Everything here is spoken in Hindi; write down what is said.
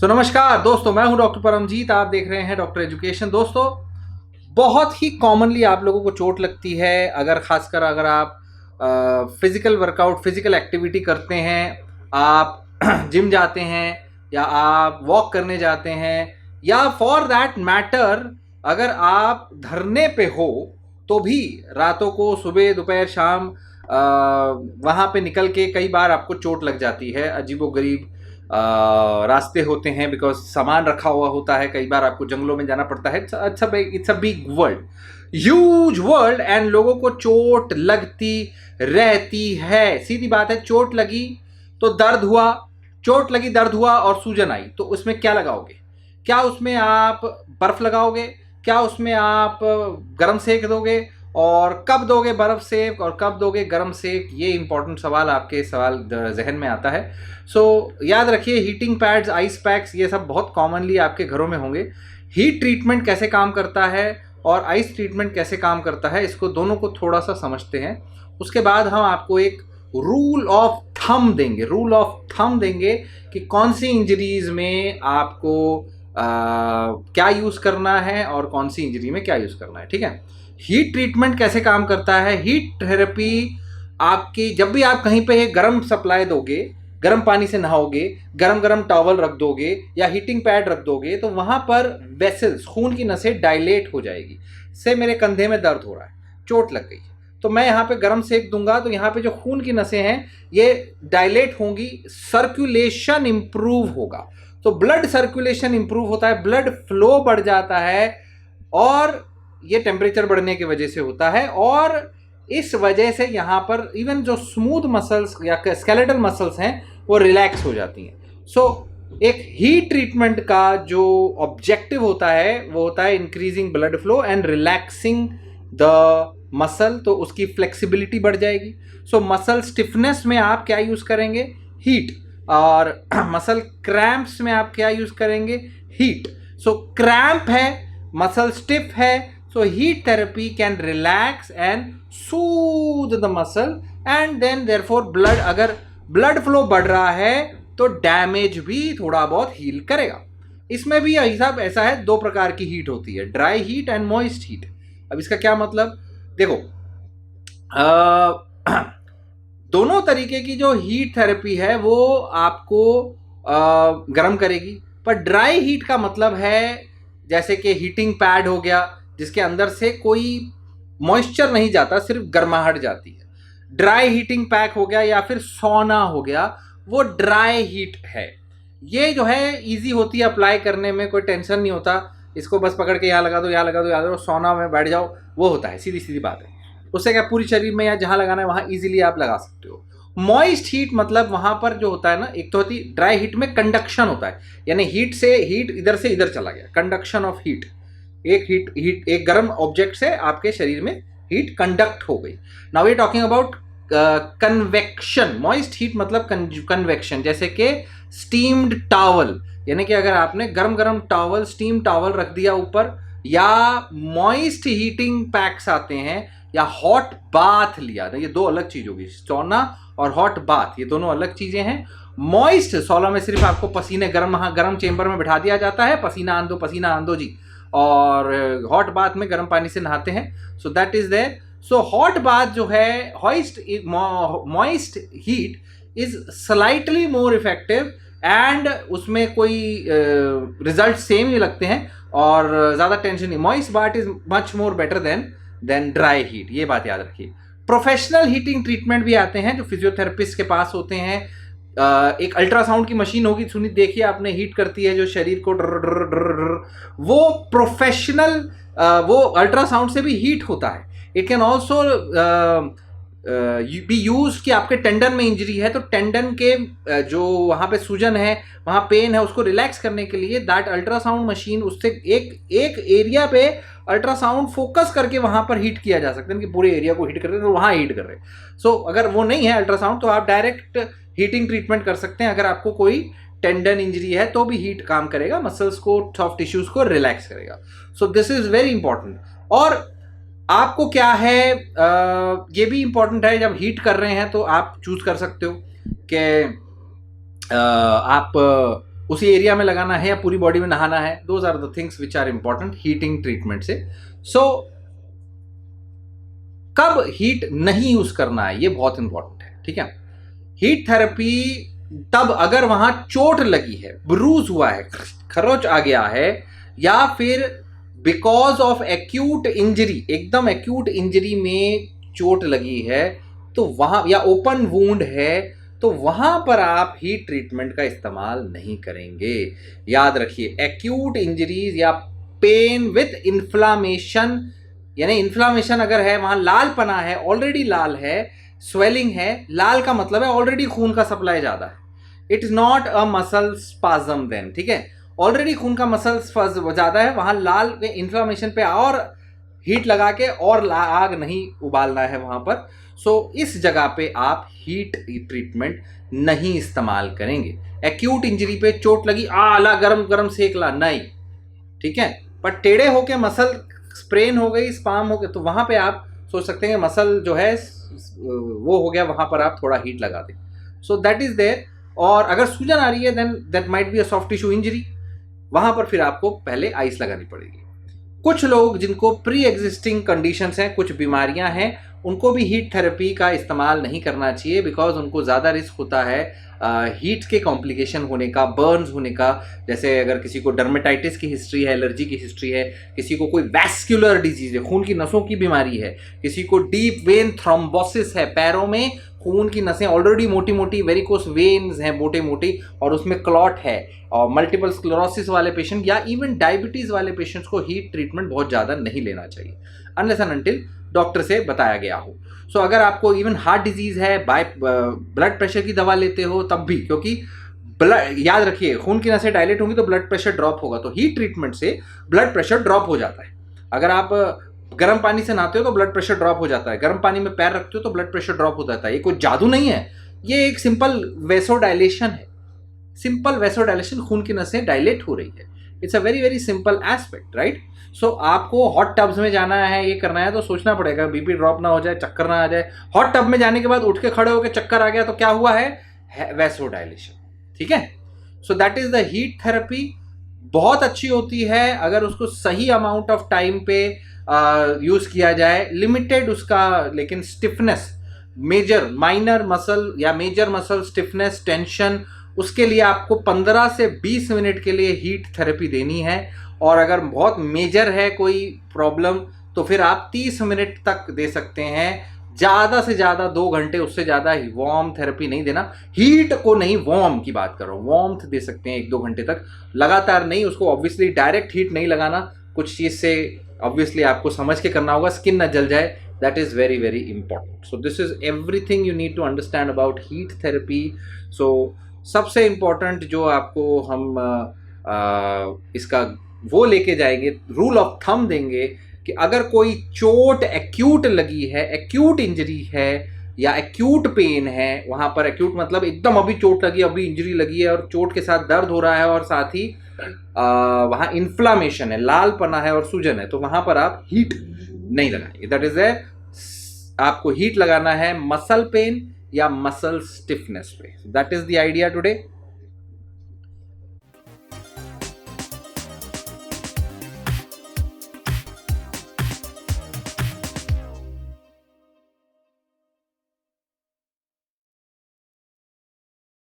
नमस्कार दोस्तों, मैं हूं डॉक्टर परमजीत। आप देख रहे हैं डॉक्टर एजुकेशन। दोस्तों, बहुत ही कॉमनली आप लोगों को चोट लगती है खासकर अगर आप फिजिकल वर्कआउट, फिजिकल एक्टिविटी करते हैं, आप जिम जाते हैं या आप वॉक करने जाते हैं, या फॉर दैट मैटर अगर आप धरने पे हो तो भी रातों को, सुबह दोपहर शाम वहाँ पे निकल के कई बार आपको चोट लग जाती है। अजीबोगरीब रास्ते होते हैं, बिकॉज सामान रखा हुआ होता है। कई बार आपको जंगलों में जाना पड़ता है। It's a big world, huge world, and लोगों को चोट लगती रहती है। सीधी बात है, चोट लगी तो दर्द हुआ, चोट लगी दर्द हुआ और सूजन आई, तो उसमें क्या लगाओगे? क्या उसमें आप बर्फ लगाओगे? क्या उसमें आप गर्म सेक दोगे? और कब दोगे बर्फ सेक और कब दोगे गर्म सेक? ये इंपॉर्टेंट सवाल आपके जहन में आता है। याद रखिए, हीटिंग पैड्स, आइस पैक्स, ये सब बहुत कॉमनली आपके घरों में होंगे। हीट ट्रीटमेंट कैसे काम करता है और आइस ट्रीटमेंट कैसे काम करता है, इसको दोनों को थोड़ा सा समझते हैं। उसके बाद हम आपको एक रूल ऑफ थंब देंगे कि कौन सी इंजरीज में आपको क्या यूज़ करना है और कौन सी इंजरी में क्या यूज़ करना है। ठीक है, हीट ट्रीटमेंट कैसे काम करता है? हीट थेरेपी आपकी, जब भी आप कहीं पे गर्म सप्लाई दोगे, गर्म पानी से नहाओगे, गरम गरम टॉवल रख दोगे या हीटिंग पैड रख दोगे, तो वहाँ पर वेसल्स, खून की नसें डायलेट हो जाएगी। से मेरे कंधे में दर्द हो रहा है, चोट लग गई, तो मैं यहाँ पे गर्म सेक दूंगा तो यहाँ पे जो खून की नसें हैं ये डायलेट होंगी, सर्कुलेशन इंप्रूव होगा। तो ब्लड सर्कुलेशन इंप्रूव होता है, ब्लड फ्लो बढ़ जाता है, और ये टेम्परेचर बढ़ने की वजह से होता है। और इस वजह से यहाँ पर इवन जो स्मूथ मसल्स या स्केलेटल मसल्स हैं वो रिलैक्स हो जाती हैं। एक हीट ट्रीटमेंट का जो ऑब्जेक्टिव होता है वो होता है increasing blood flow and relaxing the muscle, तो उसकी फ्लेक्सिबिलिटी बढ़ जाएगी। मसल स्टिफनेस में आप क्या यूज़ करेंगे? हीट। और मसल क्रैम्प्स में आप क्या यूज़ करेंगे? हीट। क्रैम्प है, मसल स्टिफ है, so heat therapy can relax and soothe the muscle, and then therefore अगर blood flow बढ़ रहा है तो डैमेज भी थोड़ा बहुत हील करेगा। इसमें भी हिसाब ऐसा है, दो प्रकार की हीट होती है, dry heat and moist heat. अब इसका क्या मतलब? देखो, दोनों तरीके की जो हीट थेरेपी है वो आपको गर्म करेगी, पर ड्राई हीट का मतलब है जैसे कि हीटिंग पैड हो गया जिसके अंदर से कोई मॉइस्चर नहीं जाता, सिर्फ गर्माहट जाती है। ड्राई हीटिंग पैक हो गया या फिर सोना हो गया, वो ड्राई हीट है। ये जो है इजी होती है अप्लाई करने में, कोई टेंशन नहीं होता। इसको बस पकड़ के यहाँ लगा दो, यहाँ लगा दो, यहाँ लगा दो, सोना में बैठ जाओ, वो होता है, सीधी सीधी बात है। उससे क्या, पूरी शरीर में या जहाँ लगाना है वहाँ ईजिली आप लगा सकते हो। मॉइस्ट हीट मतलब वहाँ पर जो होता है ना, एक तो होती ड्राई हीट में कंडक्शन होता है, यानी हीट इधर से इधर चला गया, कंडक्शन ऑफ हीट। एक गर्म ऑब्जेक्ट से आपके शरीर में हीट कंडक्ट हो गई। Now we talking about convection. Moist heat मतलब कन्वेक्शन, जैसे कि स्टीम्ड टॉवल, यानी कि अगर आपने गरम गरम टॉवल, स्टीम टॉवल रख दिया ऊपर, या मॉइस्ट हीटिंग पैक्स आते हैं, या हॉट बाथ लिया, ये दो अलग चीज होगी। सौना और हॉट बाथ ये दोनों अलग चीजें हैं। मॉइस्ट सौना में सिर्फ आपको पसीने गर्म चेंबर में बैठा दिया जाता है, पसीना आन दो जी, और हॉट बाथ में गर्म पानी से नहाते हैं। So that is there. Hot bath जो है, moist heat is slightly more effective, and उसमें कोई रिजल्ट सेम ही लगते हैं और ज़्यादा टेंशन नहीं। Moist bath is much more better than dry heat, ये बात याद रखिए। प्रोफेशनल हीटिंग ट्रीटमेंट भी आते हैं जो फिजियोथेरेपिस्ट के पास होते हैं। एक अल्ट्रासाउंड की मशीन होगी, सुनी देखिए आपने, हीट करती है जो शरीर को, वो प्रोफेशनल, वो अल्ट्रासाउंड से भी हीट होता है। It can also be use कि आपके टेंडन में इंजरी है तो टेंडन के जो वहाँ पे सूजन है, वहाँ पेन है, उसको रिलैक्स करने के लिए दैट अल्ट्रासाउंड मशीन, उससे एक एरिया पे अल्ट्रासाउंड फोकस करके वहाँ पर हीट किया जा सकता है कि पूरे एरिया को हीट कर रहे हैं तो वहाँ हीट कर रहे हैं। अगर वो नहीं है अल्ट्रासाउंड तो आप डायरेक्ट हीटिंग ट्रीटमेंट कर सकते हैं। अगर आपको कोई टेंडन इंजरी है तो भी हीट काम करेगा, मसल्स को, सॉफ्ट टिश्यूज को रिलैक्स करेगा। This is very important. और आपको क्या है, ये भी इंपॉर्टेंट है, जब हीट कर रहे हैं तो आप चूज कर सकते हो कि आप उसी एरिया में लगाना है या पूरी बॉडी में नहाना है, those are the things which are important heating treatment से। सो कब हीट नहीं यूज करना है ये बहुत इंपॉर्टेंट है, ठीक है। हीट थेरेपी तब अगर वहां चोट लगी है, ब्रूज हुआ है, खरोच आ गया है, या फिर बिकॉज ऑफ एक्यूट इंजरी, एकदम एक्यूट इंजरी में चोट लगी है, तो वहां, या ओपन वूंड है, तो वहां पर आप हीट ट्रीटमेंट का इस्तेमाल नहीं करेंगे। याद रखिए, एक्यूट इंजरीज या पेन विथ इन्फ्लामेशन, यानी इन्फ्लामेशन अगर है, वहां लाल पना है, ऑलरेडी लाल है, स्वेलिंग है, लाल का मतलब है ऑलरेडी खून का सप्लाई ज्यादा है, it is not a muscle spasm then, ठीक है। ऑलरेडी खून का मसल ज्यादा है, वहां लाल इन्फ्लामेशन पे और हीट लगा के और आग नहीं उबालना है वहां पर। सो इस जगह पे आप हीट ट्रीटमेंट नहीं इस्तेमाल करेंगे। एक्यूट इंजरी पे चोट लगी, ला गरम गरम सेक ला, नहीं, ठीक है। पर टेढ़े होके मसल स्प्रेन हो गई, स्पाम हो गया, तो वहां पे आप सोच सकते हैं मसल जो है वो हो गया, वहां पर आप थोड़ा हीट लगा दें। So that is there. और अगर सूजन आ रही है then that might be a soft tissue injury, वहां पर फिर आपको पहले आइस लगानी पड़ेगी। कुछ लोग जिनको प्री एग्जिस्टिंग कंडीशंस हैं, कुछ बीमारियां हैं, उनको भी हीट थेरेपी का इस्तेमाल नहीं करना चाहिए, बिकॉज उनको ज़्यादा रिस्क होता है हीट के कॉम्प्लिकेशन होने का, बर्न्स होने का। जैसे अगर किसी को डर्मेटाइटिस की हिस्ट्री है, एलर्जी की हिस्ट्री है, किसी को कोई वैस्कुलर डिजीज है, खून की नसों की बीमारी है, किसी को डीप वेन थ्रोम्बोसिस है, पैरों में खून की नसें ऑलरेडी मोटी मोटी वेरिकोस वेन्स हैं, मोटे मोटी, और उसमें क्लॉट है, और मल्टीपल स्क्लेरोसिस वाले पेशेंट या इवन डायबिटीज़ वाले पेशेंट्स को हीट ट्रीटमेंट बहुत ज़्यादा नहीं लेना चाहिए अनलेस एंड अनटिल डॉक्टर से बताया गया हो। सो अगर आपको इवन हार्ट डिजीज है, ब्लड प्रेशर की दवा लेते हो तब भी, क्योंकि याद रखिए खून की नसें डायलेट होंगी तो ब्लड प्रेशर ड्रॉप होगा, तो हीट ट्रीटमेंट से ब्लड प्रेशर ड्रॉप हो जाता है। अगर आप गर्म पानी से नहाते हो तो ब्लड प्रेशर ड्रॉप हो जाता है, गर्म पानी में पैर रखते हो तो ब्लड प्रेशर ड्रॉप हो जाता है। ये कोई जादू नहीं है, ये एक सिंपल वेसोडाइलेशन है, सिंपल वेसोडाइलेशन, खून की नसें डायलेट हो रही है। It's a very very simple aspect, right. So आपको हॉट टब्स में जाना है, ये करना है, तो सोचना पड़ेगा बीपी ड्रॉप ना हो जाए, चक्कर ना आ जाए। हॉट टब में जाने के बाद उठ के खड़े होकर चक्कर आ गया तो क्या हुआ है वेसोडाइलेशन, ठीक है। सो that is the heat therapy. बहुत अच्छी होती है अगर उसको सही अमाउंट ऑफ टाइम पे यूज किया जाए, लिमिटेड उसका, लेकिन स्टिफनेस, मेजर माइनर मसल या मेजर मसल स्टिफनेस, टेंशन, उसके लिए आपको 15 से 20 मिनट के लिए हीट थेरेपी देनी है। और अगर बहुत मेजर है कोई प्रॉब्लम तो फिर आप 30 मिनट तक दे सकते हैं, ज़्यादा से ज़्यादा 2 घंटे, उससे ज़्यादा ही वार्म थेरेपी नहीं देना। हीट को नहीं, वार्म की बात कर रहा हूँ, वार्मथ दे सकते हैं 1-2 घंटे तक, लगातार नहीं। उसको ऑब्वियसली डायरेक्ट हीट नहीं लगाना, कुछ चीज़ से ऑब्वियसली आपको समझ के करना होगा, स्किन न जल जाए, that is very very important. So this is everything you need to understand about heat therapy. So सबसे इम्पॉर्टेंट जो आपको हम इसका वो लेके जाएंगे, रूल ऑफ थंब देंगे कि अगर कोई चोट एक्यूट लगी है, एक्यूट इंजरी है या एक्यूट पेन है, वहां पर एक्यूट मतलब एकदम अभी चोट लगी, अभी इंजरी लगी है और चोट के साथ दर्द हो रहा है और साथ ही वहां इन्फ्लामेशन है, लाल पना है और सूजन है, तो वहां पर आप हीट नहीं लगाएंगे। दैट इज ए, आपको हीट लगाना है मसल पेन या मसल स्टिफनेस पे। That is the idea today.